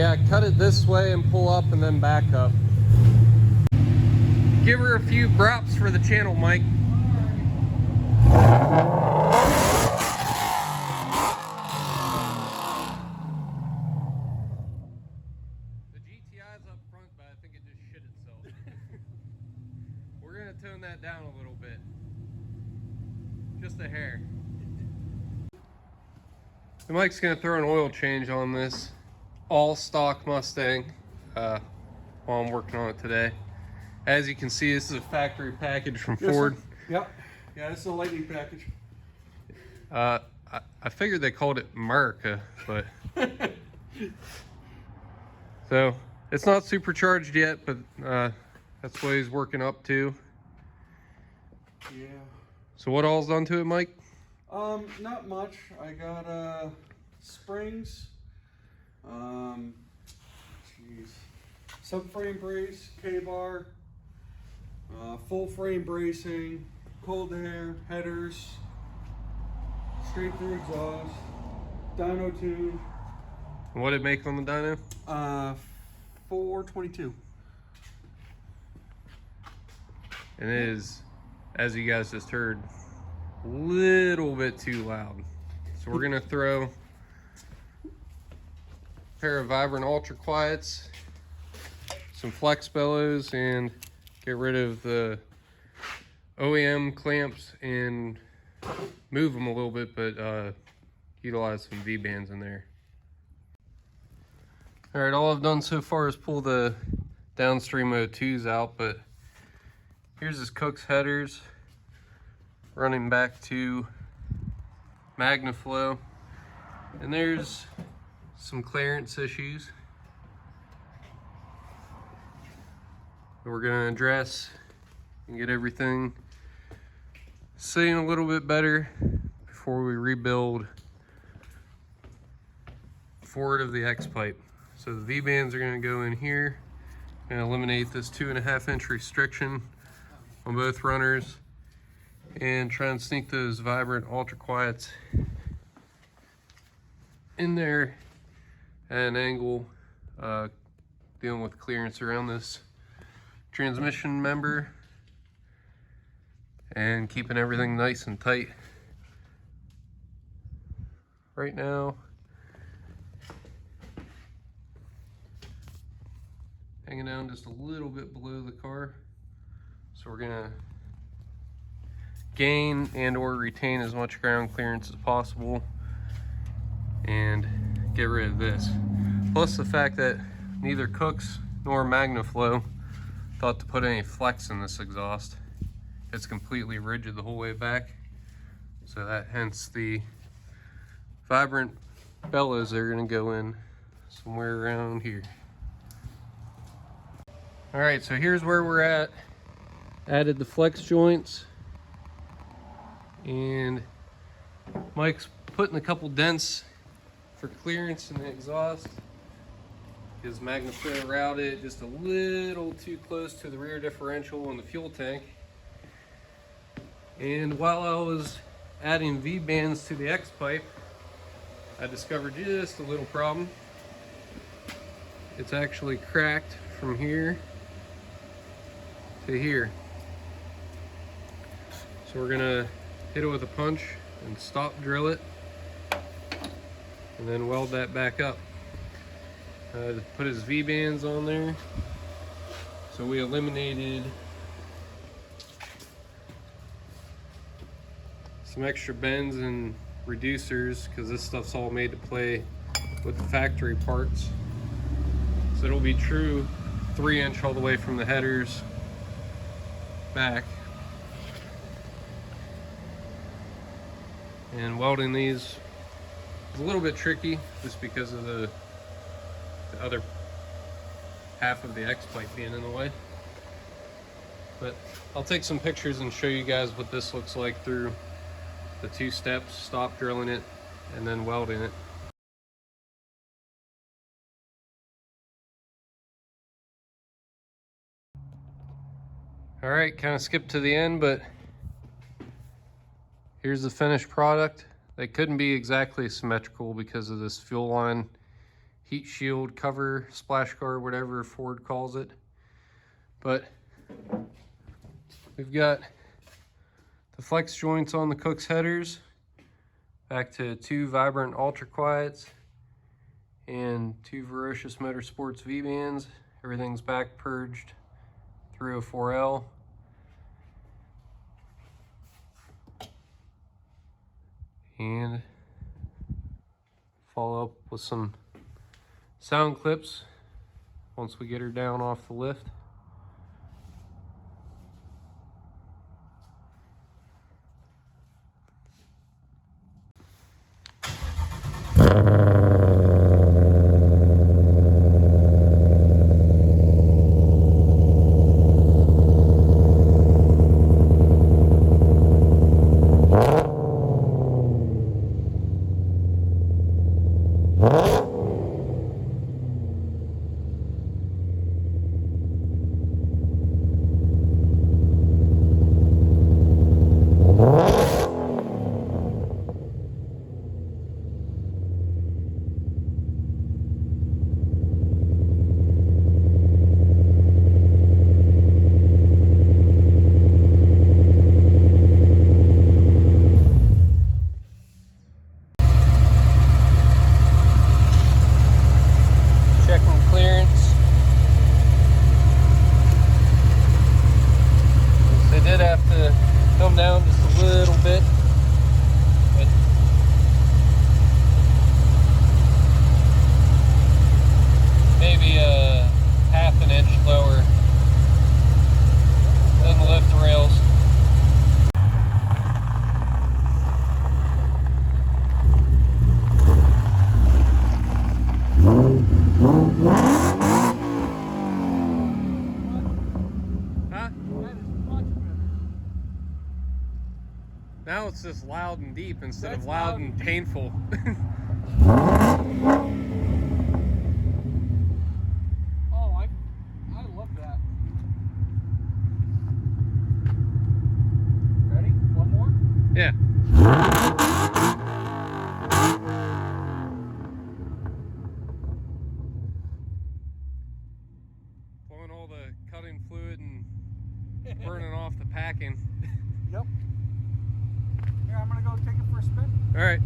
Yeah, cut it this way and pull up and then back up. Give her a few props for the channel, Mike. The GTI's up front, but I think it just shit itself. We're gonna tone that down a little bit. Just a hair. So Mike's gonna throw an oil change on this all stock Mustang while I'm working on it today. As you can see, this is a factory package from Ford. Yep. Yeah, this is a lightning package. I figured they called it America, but so it's not supercharged yet, but that's what he's working up to. Yeah. So what all's done to it, Mike? Not much. I got springs, subframe brace, K-bar, full frame bracing, cold air, headers, straight through exhaust, dyno tune. And what did it make on the dyno? 422. And it is, as you guys just heard, a little bit too loud. So we're gonna throw a pair of Vibrant Ultra Quiets, some flex bellows, and get rid of the OEM clamps and move them a little bit, but utilize some V-bands in there. All right, all I've done so far is pull the downstream O2s out, but here's his Kooks headers running back to Magna-flow, and there's some clearance issues that we're going to address and get everything sitting a little bit better before we rebuild forward of the X pipe. So the V-bands are going to go in here and eliminate this 2.5 inch restriction on both runners, and try and sneak those Vibrant Ultra Quiets in there at an angle, dealing with clearance around this transmission member and keeping everything nice and tight. Right now, hanging down just a little bit below the car. So we're gonna gain and or retain as much ground clearance as possible and get rid of this. Plus the fact that neither Kooks nor Magna-flow thought to put any flex in this exhaust. It's completely rigid the whole way back. So that hence the Vibrant bellows are gonna go in somewhere around here. All right, so here's where we're at. Added the flex joints, and Mike's putting a couple dents for clearance in the exhaust because Magna-flow routed just a little too close to the rear differential in the fuel tank. And while I was adding V-bands to the X pipe, I discovered just a little problem. It's actually cracked from here to here. So we're gonna hit it with a punch and stop drill it and then weld that back up. Put his V-bands on there. So we eliminated some extra bends and reducers because this stuff's all made to play with the factory parts. So it'll be true 3 inch all the way from the headers back. And welding these is a little bit tricky just because of the other half of the X pipe being in the way. But I'll take some pictures and show you guys what this looks like through the 2 steps, stop drilling it and then welding it. All right, kind of skipped to the end, but here's the finished product. They couldn't be exactly symmetrical because of this fuel line heat shield cover, splash guard, whatever Ford calls it. But we've got the flex joints on the Kooks headers, back to 2 Vibrant Ultra Quiets and 2 Ferocious Motorsports V-bands. Everything's back purged through a 4L. And follow up with some sound clips once we get her down off the lift. Down just a little bit, but maybe a ½ an inch lower than the lift rails. Now it's just loud and deep instead of loud and painful. Oh, I love that. Ready? One more? Yeah. Blowing all the cutting fluid and burning off the packing. Yep. Here, I'm gonna go take it for a spin. All right.